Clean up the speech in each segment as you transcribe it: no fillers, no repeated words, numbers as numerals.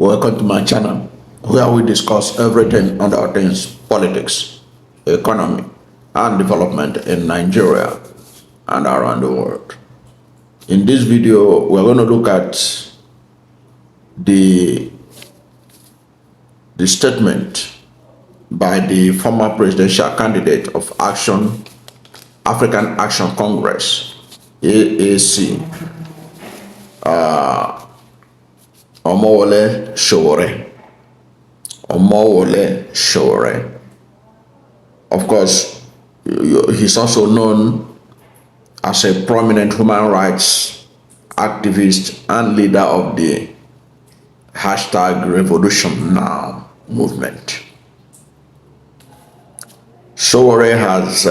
Welcome to my channel, where we discuss everything on all things politics, economy, and development in Nigeria and around the world. In this video, we're going to look at the statement by the former presidential candidate of African Action Congress, AAC, Omoyele Sowore. Omoyele Sowore. Of course, he's also known as a prominent human rights activist and leader of the #RevolutionNow movement. Sowore has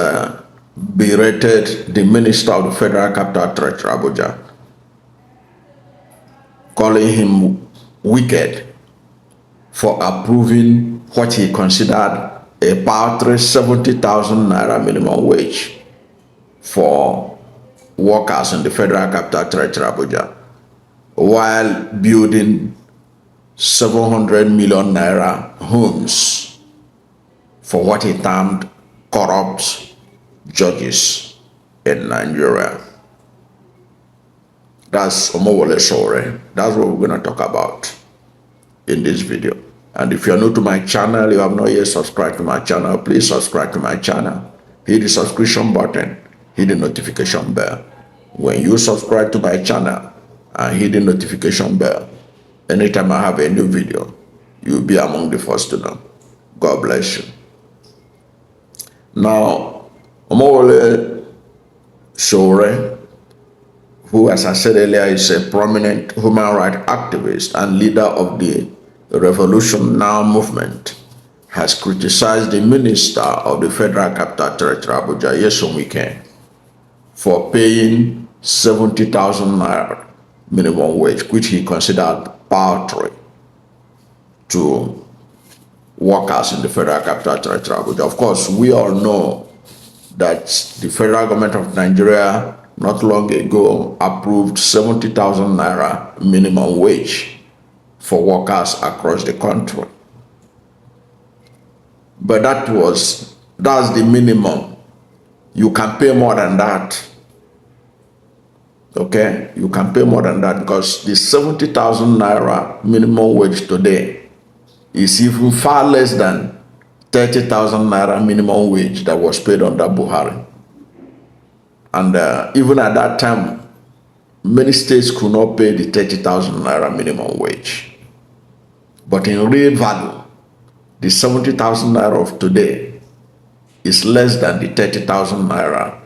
berated the Minister of the Federal Capital Territory, Abuja, calling him wicked for approving what he considered a paltry 70,000 naira minimum wage for workers in the Federal Capital Territory, Abuja, while building 700 million naira homes for what he termed corrupt judges in Nigeria. That's Omoyele Sowore. That's what we're going to talk about in this video. And if you're new to my channel, you have not yet subscribed to my channel, please subscribe to my channel. Hit the subscription button, hit the notification bell. When you subscribe to my channel and hit the notification bell, anytime I have a new video, you'll be among the first to know. God bless you. Now, Omoyele Sowore, who, as I said earlier, is a prominent human rights activist and leader of the RevolutionNow movement, has criticized the Minister of the Federal Capital Territory, Abuja, Nyesom Wike, for paying 70,000 naira minimum wage, which he considered paltry, to workers in the Federal Capital Territory, Abuja. Of course, we all know that the federal government of Nigeria not long ago approved 70,000 naira minimum wage for workers across the country. But that's the minimum. You can pay more than that. Okay? You can pay more than that, because the 70,000 naira minimum wage today is even far less than 30,000 naira minimum wage that was paid under Buhari. And even at that time, many states could not pay the 30,000 naira minimum wage. But in real value, the 70,000 naira of today is less than the 30,000 naira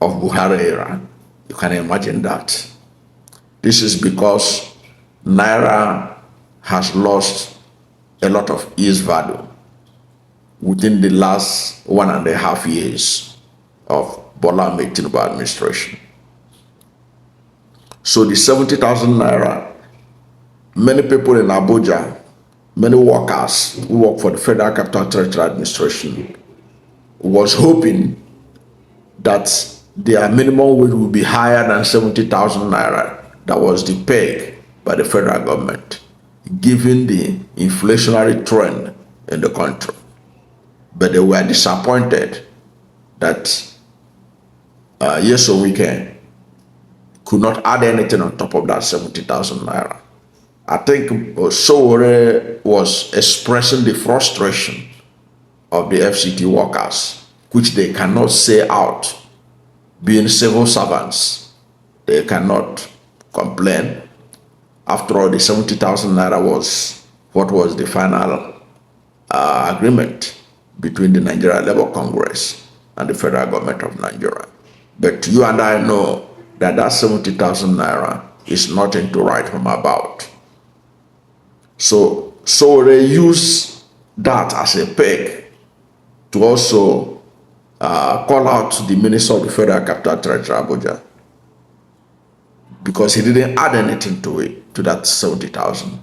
of Buhari era. You can imagine that. This is because naira has lost a lot of its value within the last 1.5 years of Bola Ahmed Tinubu administration. So the 70,000 naira, many people in Abuja, many workers who work for the Federal Capital Territory administration, was hoping that their minimum wage would be higher than 70,000 naira. That was the peg by the federal government, given the inflationary trend in the country. But they were disappointed that Nyesom Wike could not add anything on top of that 70,000 naira. I think Sowore was expressing the frustration of the FCT workers, which they cannot say out. Being civil servants, they cannot complain. After all, the 70,000 naira was what was the final agreement between the Nigeria Labour Congress and the federal government of Nigeria. But you and I know that that 70,000 naira is nothing to write home about. So they use that as a peg to also call out the Minister of the Federal Capital Territory, Abuja, because he didn't add anything to it, to that 70,000.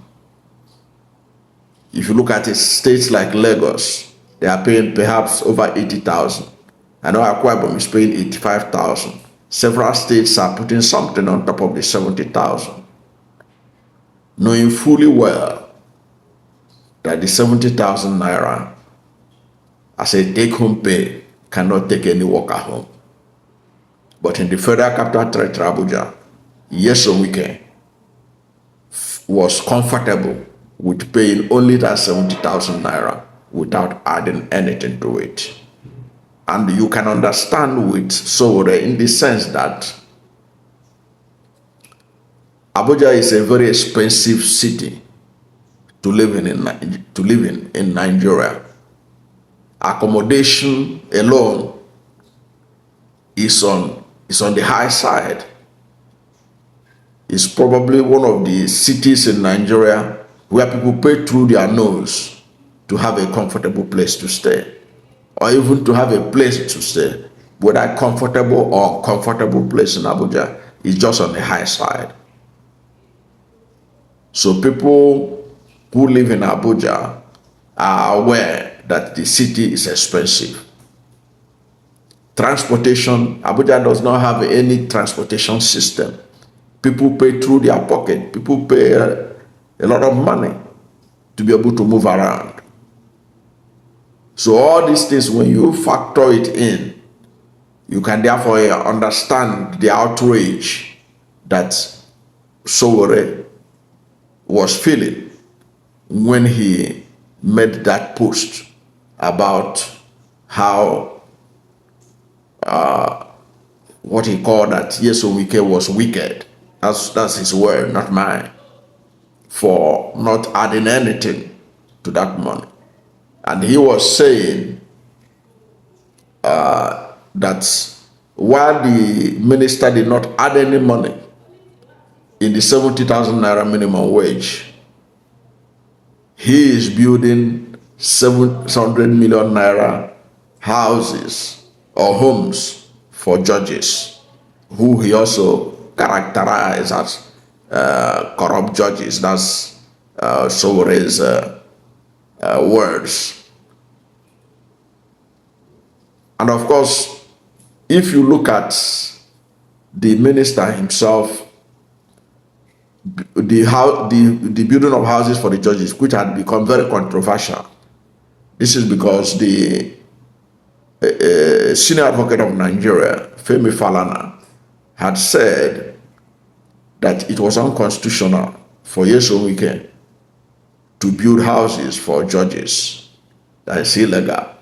If you look at it, states like Lagos, they are paying perhaps over 80,000. I know Akwa Ibom is paying 85,000. Several states are putting something on top of the 70,000, knowing fully well that the 70,000 naira as a take-home pay cannot take any worker home. But in the Federal Capital Territory, Abuja, Nyesom Wike was comfortable with paying only that 70,000 naira without adding anything to it. And you can understand with Sowore in the sense that Abuja is a very expensive city to live in Nigeria. Accommodation alone is on the high side. It's probably one of the cities in Nigeria where people pay through their nose to have a comfortable place to stay, or even to have a place to stay. Whether comfortable or uncomfortable place in Abuja is just on the high side. So people who live in Abuja are aware that the city is expensive. Transportation, Abuja does not have any transportation system. People pay through their pocket. People pay a lot of money to be able to move around. So all these things, when you factor it in, you can therefore understand the outrage that Sowore was feeling when he made that post about how what he called that Nyesom Wike was wicked. That's his word, not mine, for not adding anything to that money. And he was saying that while the minister did not add any money in the 70,000 naira minimum wage, he is building 700 million naira houses or homes for judges, who he also characterized as corrupt judges. That's Sowore's words. And of course, if you look at the minister himself, the building of houses for the judges, which had become very controversial. This is because the senior advocate of Nigeria, Femi Falana, had said that it was unconstitutional for Nyesom Wike to build houses for judges. That is illegal,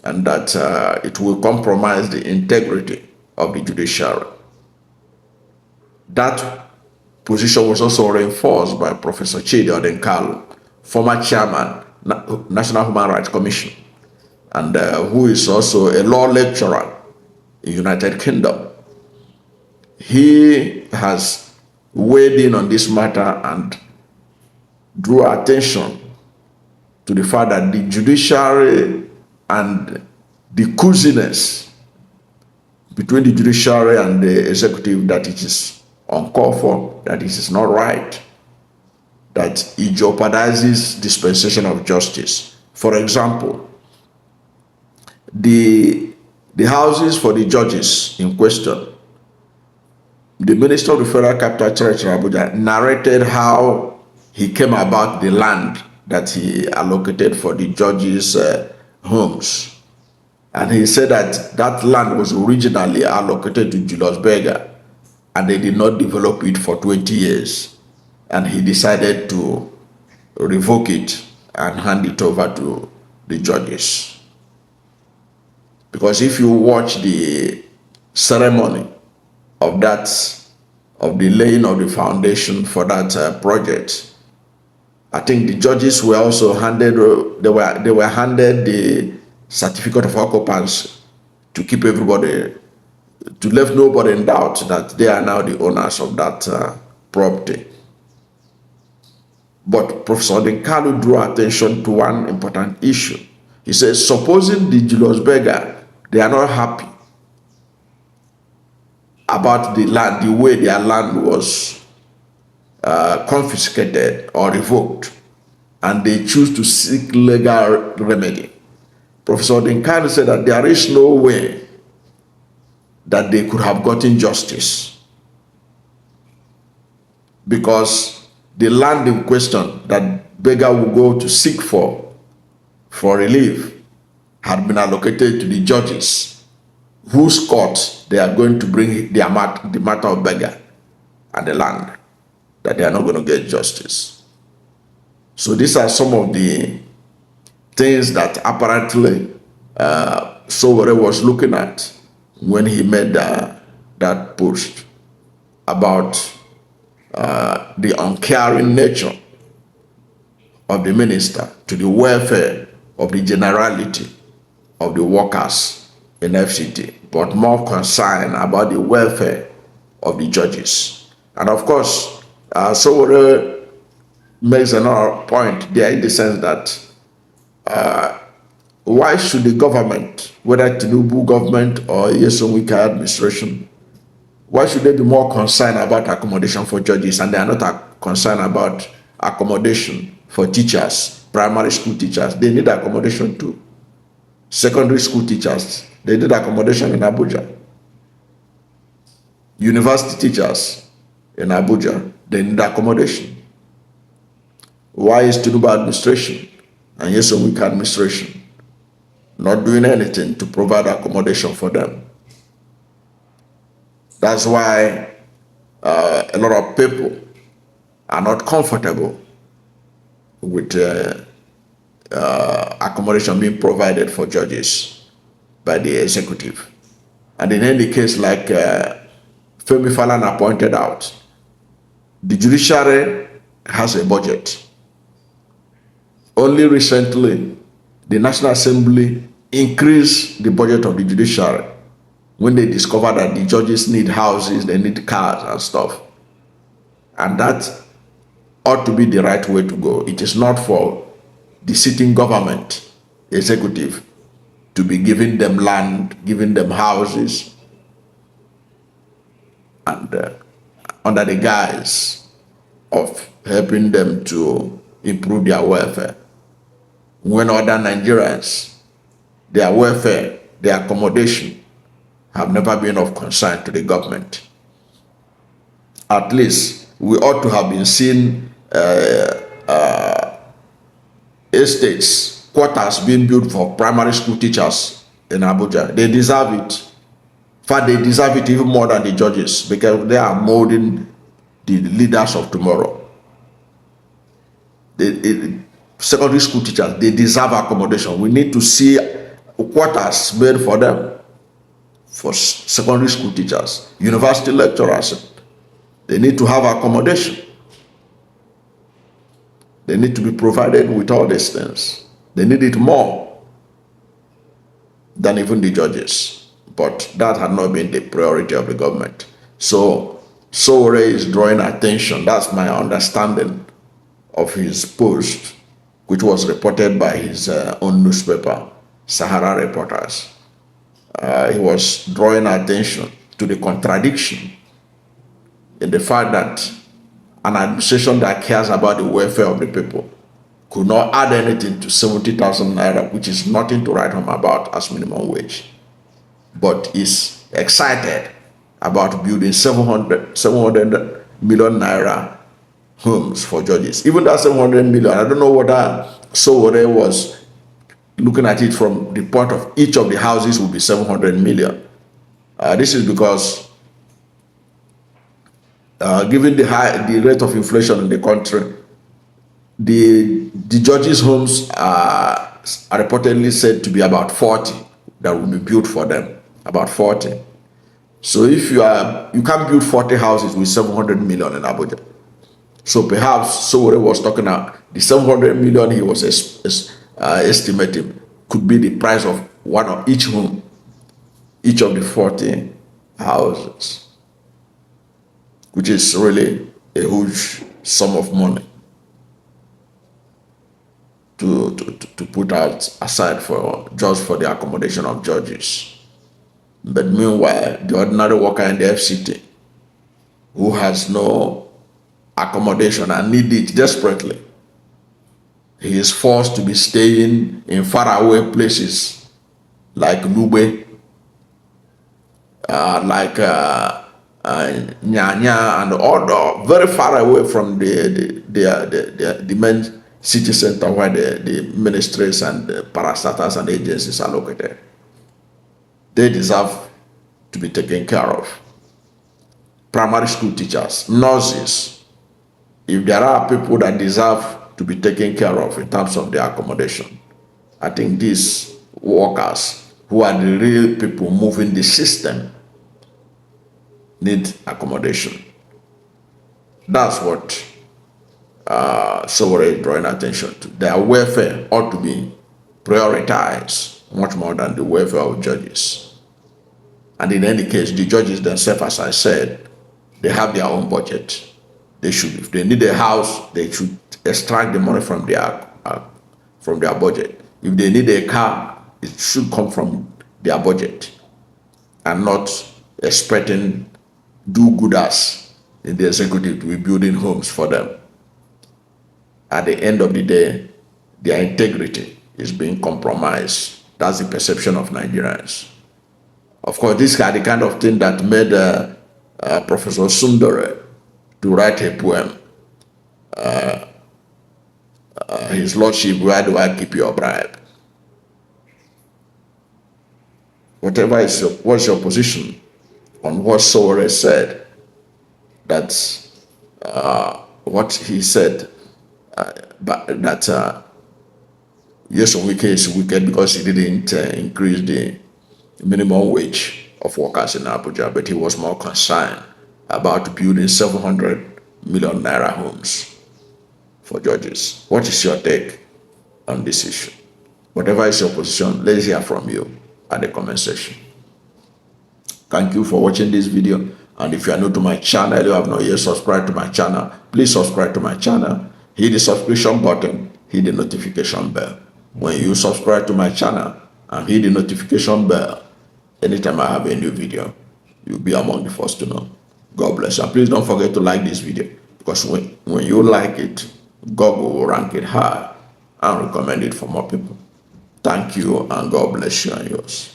and that it will compromise the integrity of the judiciary. That position was also reinforced by Professor Chidi Odenkalu, former chairman, National Human Rights Commission, and who is also a law lecturer in United Kingdom. He has weighed in on this matter and drew attention to the fact that the judiciary and the coziness between the judiciary and the executive, that it is uncalled for, that it is not right, that it jeopardizes dispensation of justice. For example, the houses for the judges in question, the Minister of the Federal Capital Territory, Abuja, narrated how he came about the land that he allocated for the judges' homes. And he said that that land was originally allocated to Julius Berger, and they did not develop it for 20 years. And he decided to revoke it and hand it over to the judges. Because if you watch the ceremony of the laying of the foundation for that project, I think the judges were also handed, they were handed the certificate of occupancy to keep everybody, to leave nobody in doubt that they are now the owners of that property. But Professor Odenkalu drew attention to one important issue. He says, supposing the Julius Berger, they are not happy about the land, the way their land was confiscated or revoked, and they choose to seek legal remedy. Professor Odenkalu said that there is no way that they could have gotten justice, because the land in question that beggar will go to seek for relief had been allocated to the judges, whose court they are going to bring the matter of beggar and the land, that they are not going to get justice. So these are some of the things that apparently Sowore was looking at when he made that post about the uncaring nature of the minister to the welfare of the generality of the workers in FCT, but more concerned about the welfare of the judges. And of course, Sowore makes another point there in the sense that why should the government, whether Tinubu government or Nyesom Wike administration, why should they be more concerned about accommodation for judges and they are not concerned about accommodation for teachers, primary school teachers? They need accommodation too. Secondary school teachers, they need accommodation in Abuja. University teachers in Abuja, they need accommodation. Why is Tinubu administration and Nyesom Wike administration not doing anything to provide accommodation for them? That's why a lot of people are not comfortable with accommodation being provided for judges by the executive. And in any case, like Femi Falana pointed out, the judiciary has a budget. Only recently, the National Assembly increased the budget of the judiciary when they discovered that the judges need houses, they need cars and stuff. And that ought to be the right way to go. It is not for the sitting government, executive, to be giving them land, giving them houses, and under the guise of helping them to improve their welfare. When other Nigerians, their welfare, their accommodation, have never been of concern to the government. At least we ought to have been seeing estates, quarters being built for primary school teachers in Abuja. They deserve it. In fact, they deserve it even more than the judges because they are molding the leaders of tomorrow. Secondary school teachers, they deserve accommodation. We need to see quarters made for them, for secondary school teachers, university lecturers. They need to have accommodation. They need to be provided with all these things. They need it more than even the judges. But that had not been the priority of the government. So Sowore is drawing attention. That's my understanding of his post, which was reported by his own newspaper, Sahara Reporters. He was drawing attention to the contradiction in the fact that an administration that cares about the welfare of the people could not add anything to 70,000 naira, which is nothing to write home about as minimum wage, but is excited about building 700 million naira homes for judges. Even that 700 million, I don't know whether Sowore was looking at it from the point of each of the houses will be 700 million. This is because given the rate of inflation in the country, the judges' homes are reportedly said to be about 40 that will be built for them, about 40. So if you can't build 40 houses with 700 million in Abuja. So perhaps Sowore was talking about the 700 million he was estimating could be the price of one of each home, each of the 40 houses, which is really a huge sum of money to put out aside for just for the accommodation of judges. But meanwhile, the ordinary worker in the FCT who has no accommodation and need it desperately, he is forced to be staying in faraway places like Nube, like Nyanya, and all very far away from the main city center where the ministries and the parastatals and agencies are located. They deserve to be taken care of. Primary school teachers, nurses, if there are people that deserve to be taken care of in terms of their accommodation, I think these workers who are the real people moving the system need accommodation. That's what Sowore is drawing attention to. Their welfare ought to be prioritized much more than the welfare of judges. And in any case, the judges themselves, as I said, they have their own budget. They should, if they need a house, they should extract the money from their budget. If they need a car, it should come from their budget, and not expecting do-gooders in the executive to be building homes for them. At the end of the day, their integrity is being compromised. That's the perception of Nigerians. Of course, this is the kind of thing that made Professor Sundore to write a poem, His Lordship, Where Do I Keep Your Bribe? What's your position on what Sowore said? That's what he said, but that Nyesom Wike is wicked because he didn't increase the minimum wage of workers in Abuja, but he was more concerned about building 700 million naira homes for judges. What is your take on this issue? Whatever is your position, let's hear from you at the comment section. Thank you for watching this video. And if you are new to my channel, you have not yet subscribed to my channel, please subscribe to my channel. Hit the subscription button, hit the notification bell. When you subscribe to my channel and hit the notification bell, anytime I have a new video, you'll be among the first to know. God bless you. And please don't forget to like this video, because when you like it, Google will rank it high and recommend it for more people. Thank you, and God bless you and yours.